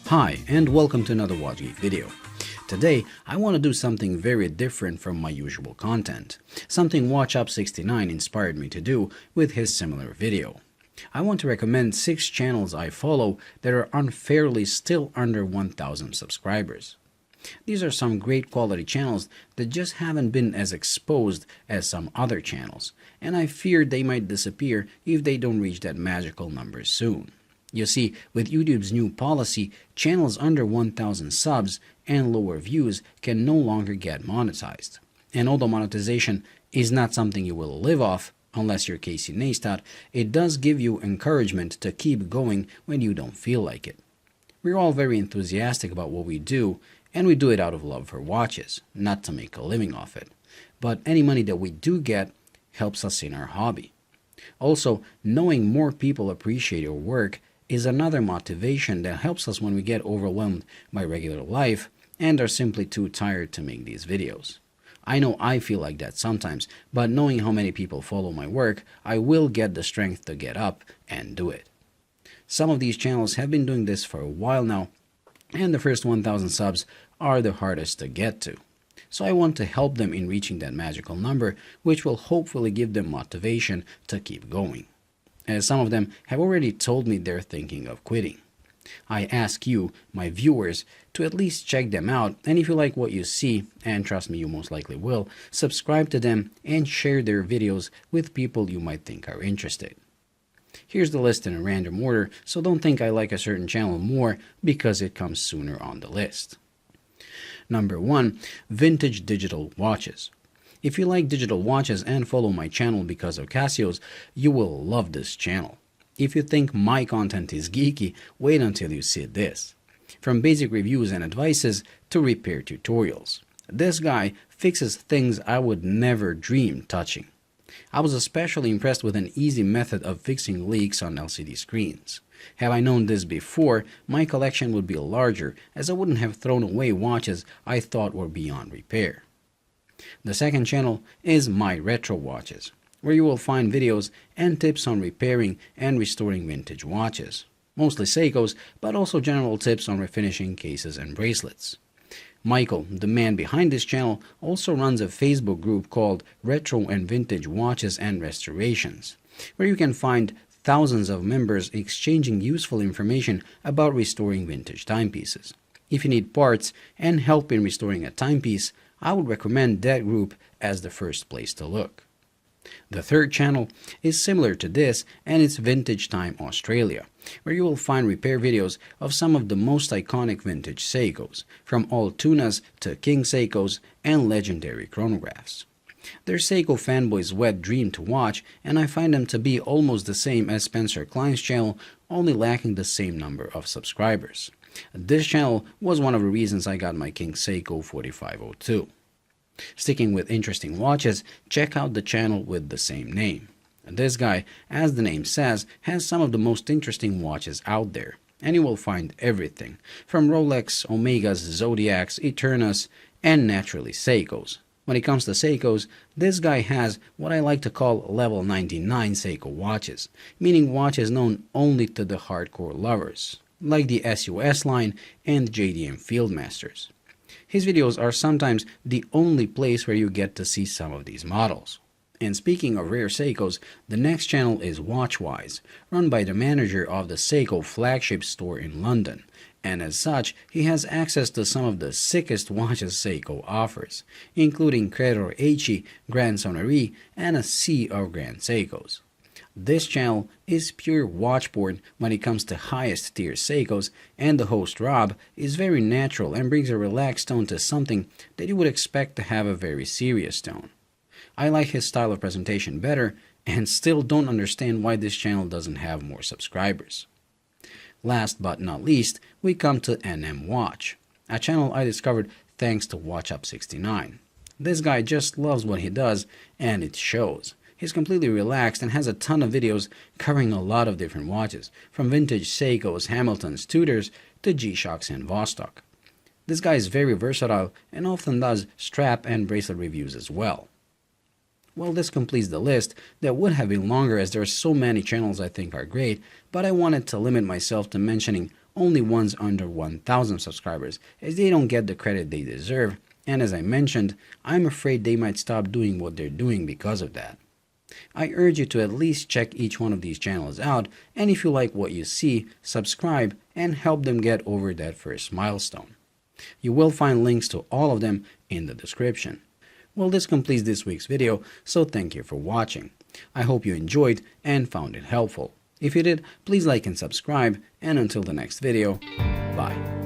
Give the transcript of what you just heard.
Hi, and welcome to another Watch Geek video. Today, I want to do something very different from my usual content, something WatchUp69 inspired me to do with his similar video. I want to recommend 6 channels I follow that are unfairly still under 1,000 subscribers. These are some great quality channels that just haven't been as exposed as some other channels, and I fear they might disappear if they don't reach that magical number soon. You see, with YouTube's new policy, channels under 1,000 subs and lower views can no longer get monetized. And although monetization is not something you will live off, unless you're Casey Neistat, it does give you encouragement to keep going when you don't feel like it. We're all very enthusiastic about what we do, and we do it out of love for watches, not to make a living off it. But any money that we do get helps us in our hobby. Also, knowing more people appreciate your work is another motivation that helps us when we get overwhelmed by regular life and are simply too tired to make these videos. I know I feel like that sometimes, but knowing how many people follow my work, I will get the strength to get up and do it. Some of these channels have been doing this for a while now, and the first 1,000 subs are the hardest to get to. So I want to help them in reaching that magical number, which will hopefully give them motivation to keep going, as some of them have already told me they're thinking of quitting. I ask you, my viewers, to at least check them out, and if you like what you see, and trust me you most likely will, subscribe to them and share their videos with people you might think are interested. Here's the list in a random order, so don't think I like a certain channel more because it comes sooner on the list. Number 1. Vintage Digital Watches. If you like digital watches and follow my channel because of Casio's, you will love this channel. If you think my content is geeky, wait until you see this. From basic reviews and advices to repair tutorials, this guy fixes things I would never dream touching. I was especially impressed with an easy method of fixing leaks on LCD screens. Had I known this before, my collection would be larger, as I wouldn't have thrown away watches I thought were beyond repair. The second channel is My Retro Watches, where you will find videos and tips on repairing and restoring vintage watches, mostly Seikos, but also general tips on refinishing cases and bracelets. Michael, the man behind this channel, also runs a Facebook group called Retro and Vintage Watches and Restorations, where you can find thousands of members exchanging useful information about restoring vintage timepieces. If you need parts and help in restoring a timepiece, I would recommend that group as the first place to look. The third channel is similar to this, and it's Vintage Time Australia, where you will find repair videos of some of the most iconic vintage Seikos, from old tunas to king Seikos and legendary chronographs. They're Seiko Fanboys' wet dream to watch, and I find them to be almost the same as Spencer Klein's channel, only lacking the same number of subscribers. This channel was one of the reasons I got my King Seiko 4502. Sticking with interesting watches, check out the channel with the same name. This guy, as the name says, has some of the most interesting watches out there, and you will find everything, from Rolex, Omegas, Zodiacs, Eternas, and naturally Seikos. When it comes to Seikos, this guy has what I like to call level 99 Seiko watches, meaning watches known only to the hardcore lovers, like the SUS line and JDM Fieldmasters. His videos are sometimes the only place where you get to see some of these models. And speaking of rare Seikos, the next channel is Watchwise, run by the manager of the Seiko flagship store in London, and as such, he has access to some of the sickest watches Seiko offers, including Creator H, Grand Sonnerie, and a sea of Grand Seikos. This channel is pure Watchboard when it comes to highest tier Seikos, and the host Rob is very natural and brings a relaxed tone to something that you would expect to have a very serious tone. I like his style of presentation better, and still don't understand why this channel doesn't have more subscribers. Last but not least, we come to NMWatch, a channel I discovered thanks to WatchUp69. This guy just loves what he does, and it shows. He's completely relaxed and has a ton of videos covering a lot of different watches, from vintage Seikos, Hamiltons, Tudors, to G-Shocks and Vostok. This guy is very versatile and often does strap and bracelet reviews as well. Well, this completes the list that would have been longer as there are so many channels I think are great, but I wanted to limit myself to mentioning only ones under 1,000 subscribers, as they don't get the credit they deserve, and as I mentioned, I'm afraid they might stop doing what they're doing because of that. I urge you to at least check each one of these channels out, and if you like what you see, subscribe and help them get over that first milestone. You will find links to all of them in the description. Well, this completes this week's video, so thank you for watching. I hope you enjoyed and found it helpful. If you did, please like and subscribe, and until the next video, bye.